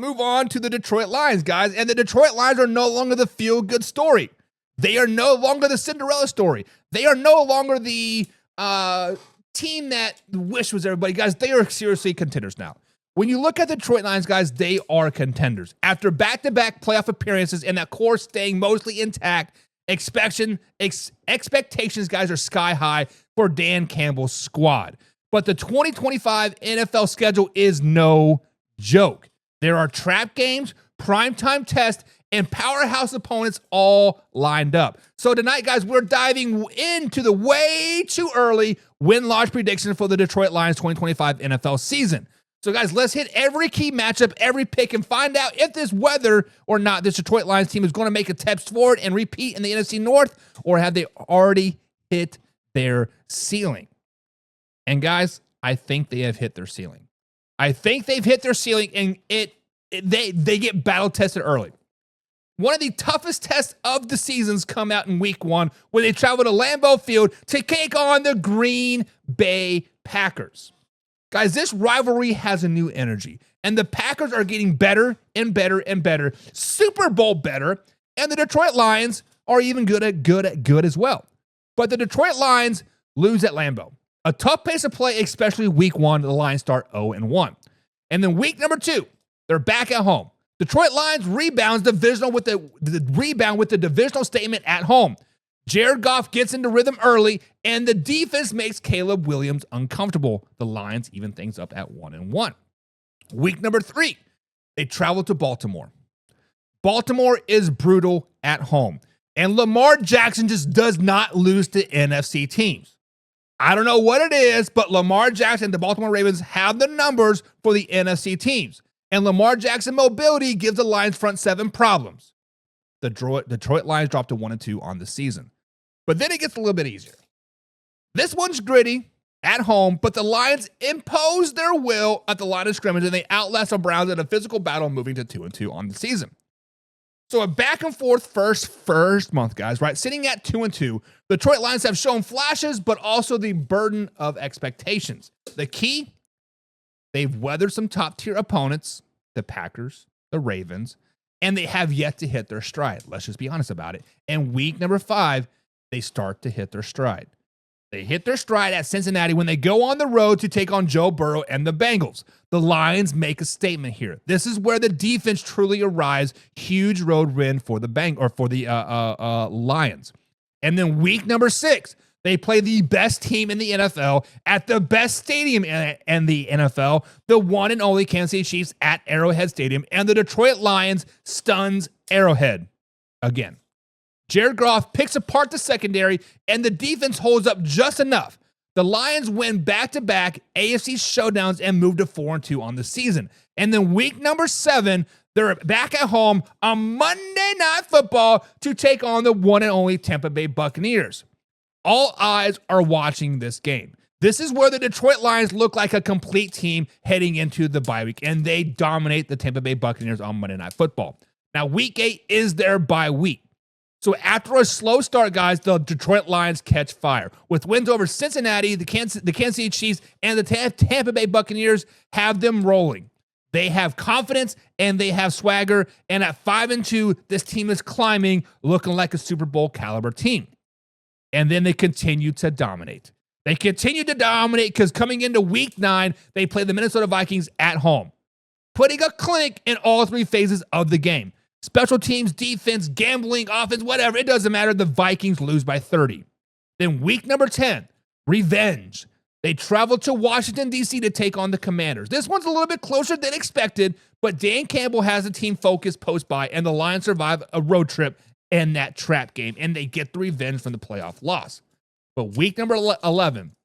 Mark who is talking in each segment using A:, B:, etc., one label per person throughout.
A: Move on to the Detroit Lions, guys. And the Detroit Lions are no longer the feel-good story. They are no longer the Cinderella story. They are no longer the team that wish was everybody. Guys, they are seriously contenders now. When you look at the Detroit Lions, guys, they are contenders. After back-to-back playoff appearances and that core staying mostly intact, expectations, guys, are sky high for Dan Campbell's squad. But the 2025 NFL schedule is no joke. There are trap games, primetime tests, and powerhouse opponents all lined up. So tonight, guys, we're diving into the way too early win-loss prediction for the Detroit Lions 2025 NFL season. So, guys, let's hit every key matchup, every pick, and find out if this whether or not this Detroit Lions team is going to make a step forward and repeat in the NFC North, or have they already hit their ceiling? And, guys, I think they have hit their ceiling. I think they've hit their ceiling, and they get battle-tested early. One of the toughest tests of the seasons come out in week 1 when they travel to Lambeau Field to take on the Green Bay Packers. Guys, this rivalry has a new energy, and the Packers are getting better and better and better, Super Bowl better, and the Detroit Lions are even good as well. But the Detroit Lions lose at Lambeau. A tough pace of play, especially week 1, the Lions start 0-1. And then week number 2, they're back at home. Detroit Lions rebound with the divisional statement at home. Jared Goff gets into rhythm early, and the defense makes Caleb Williams uncomfortable. The Lions even things up at 1-1. Week number 3, they travel to Baltimore. Baltimore is brutal at home, and Lamar Jackson just does not lose to NFC teams. I don't know what it is, but Lamar Jackson and the Baltimore Ravens have the numbers for the NFC teams. And Lamar Jackson mobility gives the Lions front 7 problems. The Detroit Lions dropped to 1-2 on the season. But then it gets a little bit easier. This one's gritty at home, but the Lions impose their will at the line of scrimmage, and they outlast the Browns in a physical battle, moving to 2-2 on the season. So a back and forth first month, guys, right? Sitting at 2-2, the Detroit Lions have shown flashes, but also the burden of expectations. The key, they've weathered some top-tier opponents, the Packers, the Ravens, and they have yet to hit their stride. Let's just be honest about it. And week number 5, they start to hit their stride. They hit their stride at Cincinnati when they go on the road to take on Joe Burrow and the Bengals. The Lions make a statement here. This is where the defense truly arrives. Huge road win for the Lions. And then week number 6, they play the best team in the NFL at the best stadium in the NFL, the one and only Kansas City Chiefs at Arrowhead Stadium, and the Detroit Lions stuns Arrowhead again. Jared Goff picks apart the secondary, and the defense holds up just enough. The Lions win back-to-back AFC showdowns and move to 4-2 on the season. And then week number 7, they're back at home on Monday Night Football to take on the one and only Tampa Bay Buccaneers. All eyes are watching this game. This is where the Detroit Lions look like a complete team heading into the bye week, and they dominate the Tampa Bay Buccaneers on Monday Night Football. Now, week 8 is their bye week. So after a slow start, guys, the Detroit Lions catch fire. With wins over Cincinnati, the Kansas City Chiefs, and the Tampa Bay Buccaneers have them rolling. They have confidence and they have swagger. And at 5-2, this team is climbing, looking like a Super Bowl caliber team. And then they continue to dominate. They continue to dominate because coming into week 9, they play the Minnesota Vikings at home, putting a clinic in all 3 phases of the game. Special teams, defense, gambling, offense, whatever, it doesn't matter. The Vikings lose by 30. Then week number 10, revenge. They travel to Washington, D.C. to take on the Commanders. This one's a little bit closer than expected, but Dan Campbell has the team focused post-bye, and the Lions survive a road trip in that trap game, and they get the revenge from the playoff loss. But week number 11,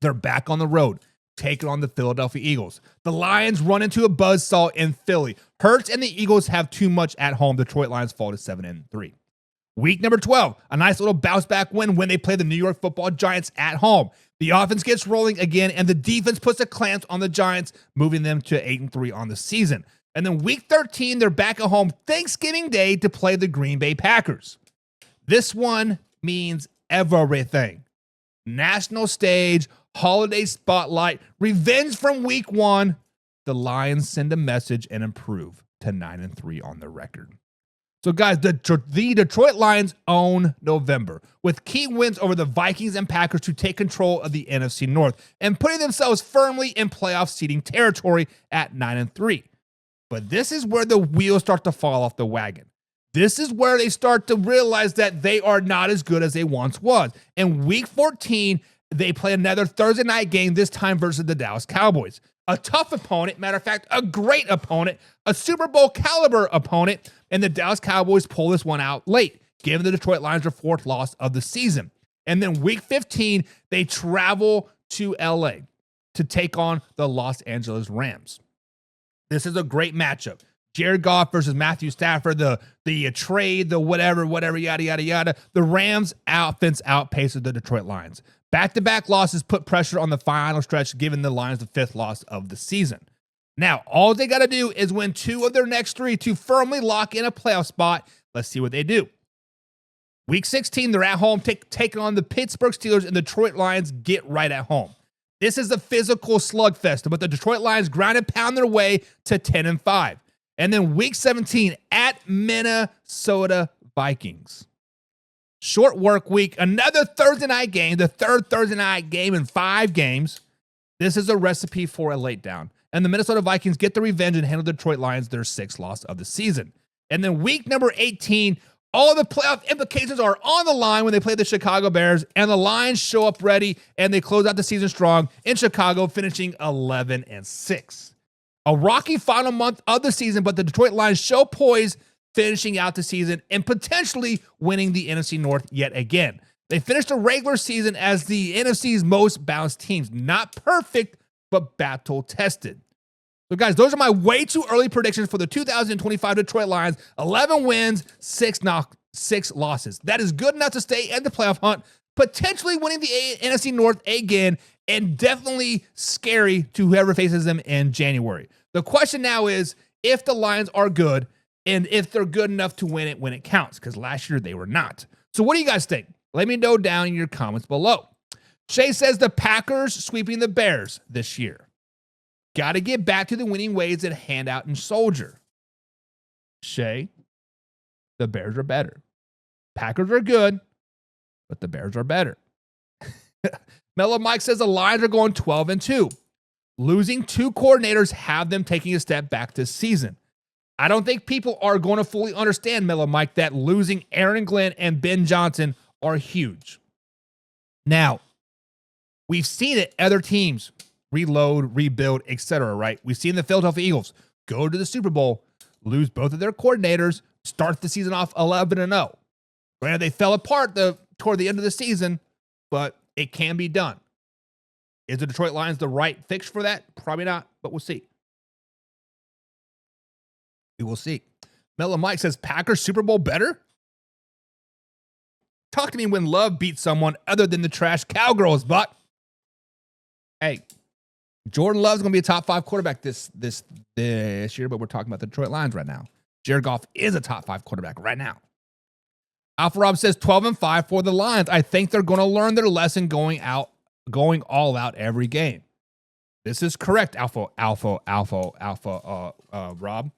A: they're back on the road, taking on the Philadelphia Eagles. The Lions run into a buzzsaw in Philly. Hurts and the Eagles have too much at home. Detroit Lions fall to 7-3. Week number 12, a nice little bounce back win when they play the New York Football Giants at home. The offense gets rolling again, and the defense puts a clamp on the Giants, moving them to 8-3 on the season. And then week 13, they're back at home Thanksgiving Day to play the Green Bay Packers. This one means everything. National stage, holiday spotlight, revenge from week 1. The Lions send a message and improve. to 9-3 on the record. So, guys, the Detroit Lions own November with key wins over the Vikings and Packers to take control of the NFC North and putting themselves firmly in playoff seeding territory at 9-3. But this is where the wheels start to fall off the wagon. This is where they start to realize that they are not as good as they once was. In Week 14, they play another Thursday night game, this time versus the Dallas Cowboys. A tough opponent, matter of fact, a great opponent, a Super Bowl caliber opponent, and the Dallas Cowboys pull this one out late, giving the Detroit Lions their fourth loss of the season. And then Week 15, they travel to LA to take on the Los Angeles Rams. This is a great matchup. Jared Goff versus Matthew Stafford, the trade, the whatever, yada, yada, yada. The Rams offense outpaces the Detroit Lions. Back-to-back losses put pressure on the final stretch, giving the Lions the fifth loss of the season. Now, all they got to do is win 2 of their next 3 to firmly lock in a playoff spot. Let's see what they do. Week 16, they're at home, taking on the Pittsburgh Steelers, and the Detroit Lions get right at home. This is a physical slugfest, but the Detroit Lions ground and pound their way to 10-5. And then Week 17 at Minnesota Vikings. Short work week, another Thursday night game, the third Thursday night game in 5 games. This is a recipe for a late down. And the Minnesota Vikings get the revenge and handle the Detroit Lions their 6th loss of the season. And then week number 18, all the playoff implications are on the line when they play the Chicago Bears, and the Lions show up ready, and they close out the season strong in Chicago, finishing 11-6. A rocky final month of the season, but the Detroit Lions show poise, finishing out the season and potentially winning the NFC North yet again. They finished the regular season as the NFC's most balanced teams. Not perfect, but battle-tested. So, guys, those are my way too early predictions for the 2025 Detroit Lions. 11 wins, 6 losses. That is good enough to stay in the playoff hunt, potentially winning the NFC North again, and definitely scary to whoever faces them in January. The question now is if the Lions are good, and if they're good enough to win it when it counts, because last year they were not. So what do you guys think? Let me know down in your comments below. Shay says the Packers sweeping the Bears this year. Got to get back to the winning ways at Handout and Soldier. Shay, the Bears are better. Packers are good, but the Bears are better. Mellow Mike says the Lions are going 12-2. Losing 2 coordinators have them taking a step back this season. I don't think people are going to fully understand, Mellow Mike, that losing Aaron Glenn and Ben Johnson are huge. Now, we've seen it, other teams reload, rebuild, etc., right? We've seen the Philadelphia Eagles go to the Super Bowl, lose both of their coordinators, start the season off 11-0. Granted, they fell apart toward the end of the season, but it can be done. Is the Detroit Lions the right fix for that? Probably not, but we'll see. We will see. Mellow Mike says, Packers Super Bowl better? Talk to me when Love beats someone other than the trash Cowgirls, but hey, Jordan Love's going to be a top 5 quarterback this year, but we're talking about the Detroit Lions right now. Jared Goff is a top 5 quarterback right now. Alpha Rob says 12-5 for the Lions. I think they're going to learn their lesson going all out every game. This is correct, Rob.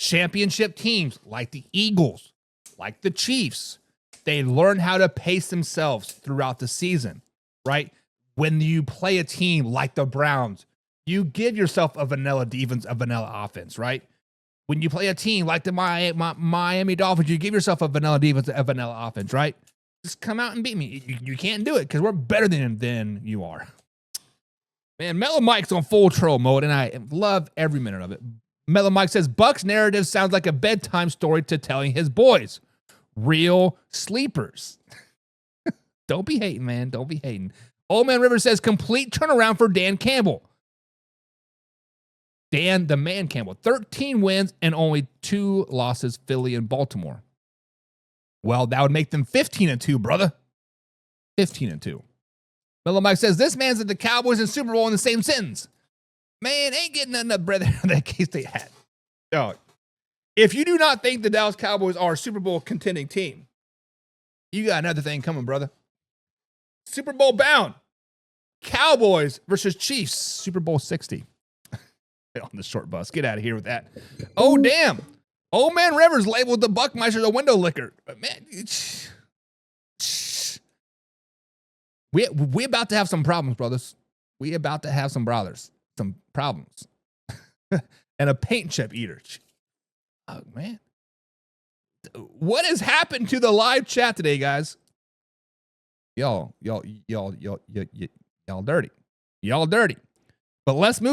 A: Championship teams like the Eagles, like the Chiefs, they learn how to pace themselves throughout the season, right? When you play a team like the Browns, you give yourself a vanilla defense, a vanilla offense, right? When you play a team like the Miami Dolphins, you give yourself a vanilla defense, a vanilla offense, right? Just come out and beat me. You can't do it because we're better than you are. Man, Mellow Mike's on full troll mode, and I love every minute of it. Mellow Mike says, Buck's narrative sounds like a bedtime story to telling his boys. Real sleepers. Don't be hating, man. Don't be hating. Old Man River says, complete turnaround for Dan Campbell. Dan, the man Campbell. 13 wins and only 2 losses, Philly and Baltimore. Well, that would make them 15-2, brother. 15-2. Mellow Mike says, this man's at the Cowboys and Super Bowl in the same sentence. Man, ain't getting nothing up, brother, that case they had. Dog. If you do not think the Dallas Cowboys are a Super Bowl contending team, you got another thing coming, brother. Super Bowl bound. Cowboys versus Chiefs, Super Bowl 60. On the short bus. Get out of here with that. Oh, damn. Old Man Rivers labeled the Buckmeister a window licker. Man, we about to have some problems, brothers. We about to have some problems. And a paint chip eater. Oh, man. What has happened to the live chat today, guys? Y'all dirty. Y'all dirty. But let's move